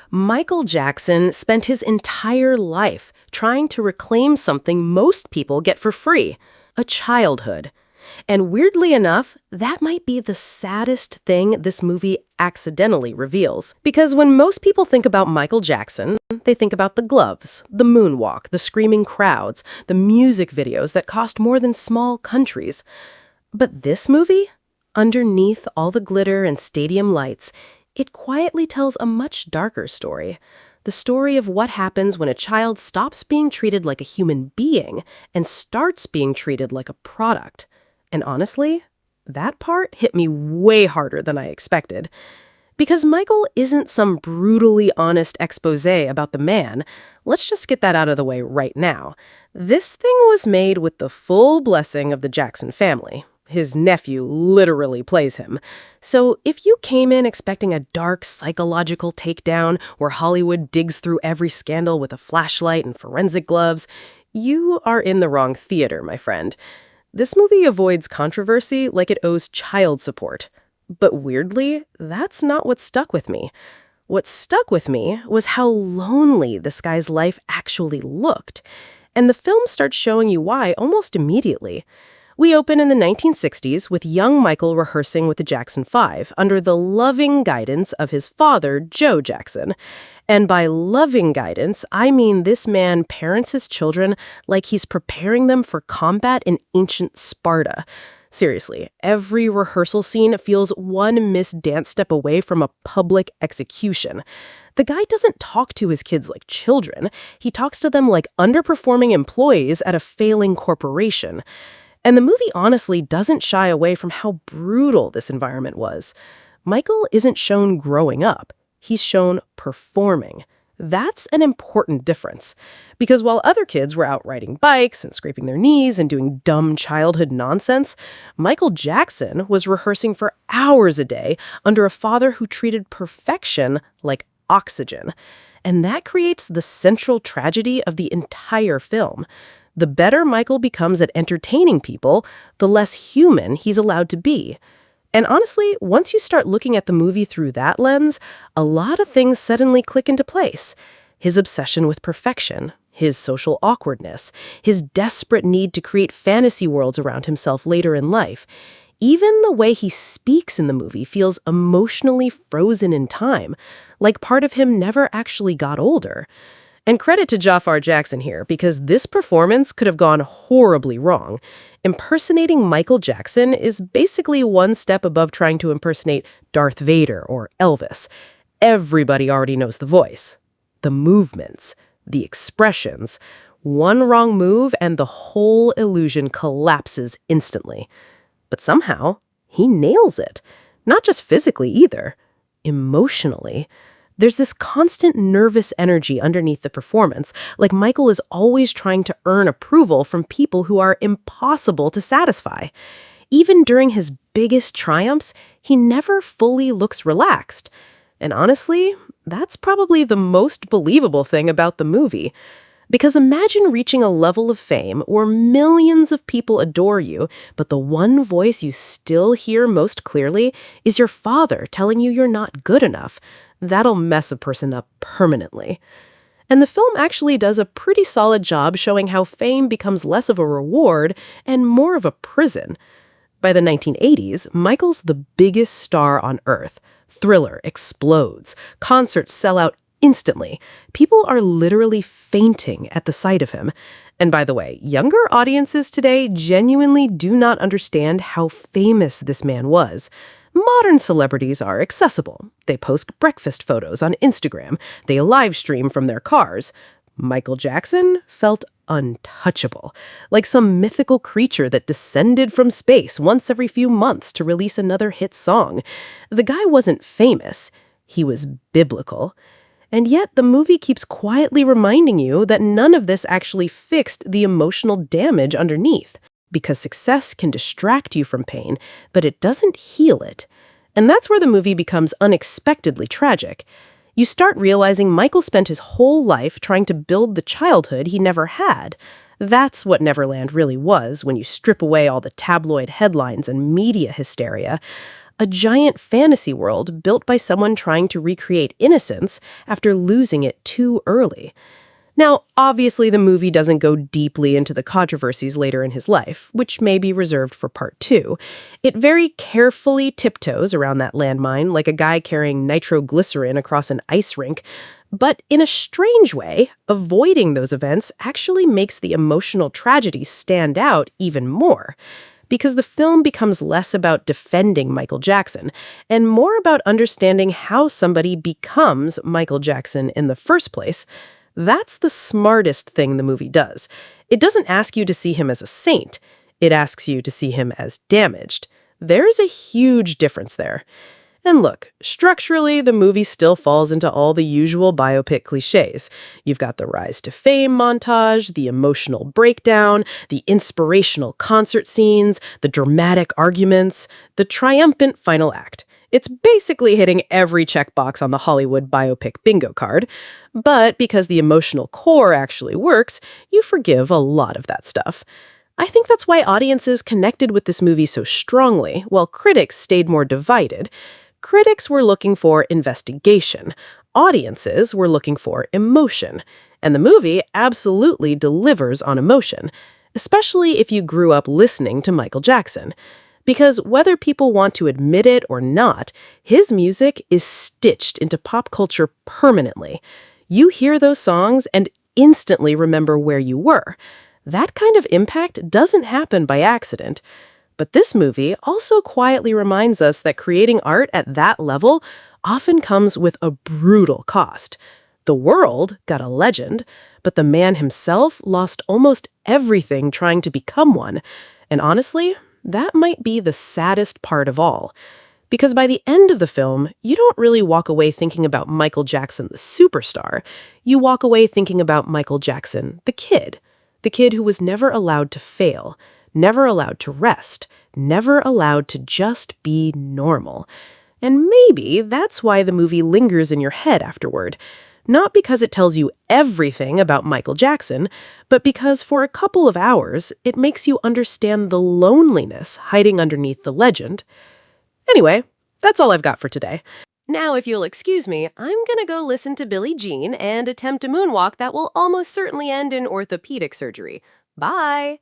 Michael Jackson spent his entire life trying to reclaim something most people get for free, a childhood. And weirdly enough, that might be the saddest thing this movie accidentally reveals. Because when most people think about Michael Jackson, they think about the gloves, the moonwalk, the screaming crowds, the music videos that cost more than small countries. But this movie, underneath all the glitter and stadium lights, it quietly tells a much darker story. The story of what happens when a child stops being treated like a human being and starts being treated like a product. And honestly, that part hit me way harder than I expected. Because Michael isn't some brutally honest expose about the man. Let's just get that out of the way right now. This thing was made with the full blessing of the Jackson family. His nephew literally plays him. So if you came in expecting a dark psychological takedown where Hollywood digs through every scandal with a flashlight and forensic gloves, you are in the wrong theater, my friend. This movie avoids controversy like it owes child support. But weirdly, that's not what stuck with me. What stuck with me was how lonely this guy's life actually looked. And the film starts showing you why almost immediately. We open in the 1960s with young Michael rehearsing with the Jackson 5 under the loving guidance of his father, Joe Jackson. And by loving guidance, I mean this man parents his children like he's preparing them for combat in ancient Sparta. Seriously, every rehearsal scene feels one missed dance step away from a public execution. The guy doesn't talk to his kids like children. He talks to them like underperforming employees at a failing corporation. And the movie honestly doesn't shy away from how brutal this environment was. Michael isn't shown growing up. He's shown performing. That's an important difference. Because while other kids were out riding bikes and scraping their knees and doing dumb childhood nonsense, Michael Jackson was rehearsing for hours a day under a father who treated perfection like oxygen. And that creates the central tragedy of the entire film. The better Michael becomes at entertaining people, the less human he's allowed to be. And honestly, once you start looking at the movie through that lens, a lot of things suddenly click into place. His obsession with perfection, his social awkwardness, his desperate need to create fantasy worlds around himself later in life. Even the way he speaks in the movie feels emotionally frozen in time, like part of him never actually got older. And credit to Jaafar Jackson here, because this performance could have gone horribly wrong. Impersonating Michael Jackson is basically one step above trying to impersonate Darth Vader or Elvis. Everybody already knows the voice, the movements, the expressions. One wrong move and the whole illusion collapses instantly. But somehow, he nails it. Not just physically either, emotionally. There's this constant nervous energy underneath the performance, like Michael is always trying to earn approval from people who are impossible to satisfy. Even during his biggest triumphs, he never fully looks relaxed. And honestly, that's probably the most believable thing about the movie. Because imagine reaching a level of fame where millions of people adore you, but the one voice you still hear most clearly is your father telling you you're not good enough. That'll mess a person up permanently. And the film actually does a pretty solid job showing how fame becomes less of a reward and more of a prison. By the 1980s, Michael's the biggest star on Earth. Thriller explodes. Concerts sell out instantly. People are literally fainting at the sight of him. And by the way, younger audiences today genuinely do not understand how famous this man was. Modern celebrities are accessible. They post breakfast photos on Instagram. They live stream from their cars. Michael Jackson felt untouchable, like some mythical creature that descended from space once every few months to release another hit song. The guy wasn't famous. He was biblical. And yet the movie keeps quietly reminding you that none of this actually fixed the emotional damage underneath. Because success can distract you from pain, but it doesn't heal it. And that's where the movie becomes unexpectedly tragic. You start realizing Michael spent his whole life trying to build the childhood he never had. That's what Neverland really was when you strip away all the tabloid headlines and media hysteria. a giant fantasy world built by someone trying to recreate innocence after losing it too early. Now, obviously, the movie doesn't go deeply into the controversies later in his life, which may be reserved for part two. It very carefully tiptoes around that landmine like a guy carrying nitroglycerin across an ice rink. But in a strange way, avoiding those events actually makes the emotional tragedy stand out even more. Because the film becomes less about defending Michael Jackson and more about understanding how somebody becomes Michael Jackson in the first place. That's the smartest thing the movie does. It doesn't ask you to see him as a saint. It asks you to see him as damaged. There's a huge difference there. And look, structurally, the movie still falls into all the usual biopic cliches. You've got the rise to fame montage, the emotional breakdown, the inspirational concert scenes, the dramatic arguments, the triumphant final act. It's basically hitting every checkbox on the Hollywood biopic bingo card. But because the emotional core actually works, you forgive a lot of that stuff. I think that's why audiences connected with this movie so strongly, while critics stayed more divided. Critics were looking for investigation. Audiences were looking for emotion. And the movie absolutely delivers on emotion, especially if you grew up listening to Michael Jackson. Because whether people want to admit it or not, his music is stitched into pop culture permanently. You hear those songs and instantly remember where you were. That kind of impact doesn't happen by accident. But this movie also quietly reminds us that creating art at that level often comes with a brutal cost. The world got a legend, but the man himself lost almost everything trying to become one. And honestly, that might be the saddest part of all. Because by the end of the film, you don't really walk away thinking about Michael Jackson, the superstar. You walk away thinking about Michael Jackson, the kid. The kid who was never allowed to fail, never allowed to rest, never allowed to just be normal. And maybe that's why the movie lingers in your head afterward. Not because it tells you everything about Michael Jackson, but because for a couple of hours, it makes you understand the loneliness hiding underneath the legend. Anyway, that's all I've got for today. Now, if you'll excuse me, I'm gonna go listen to Billie Jean and attempt a moonwalk that will almost certainly end in orthopedic surgery. Bye!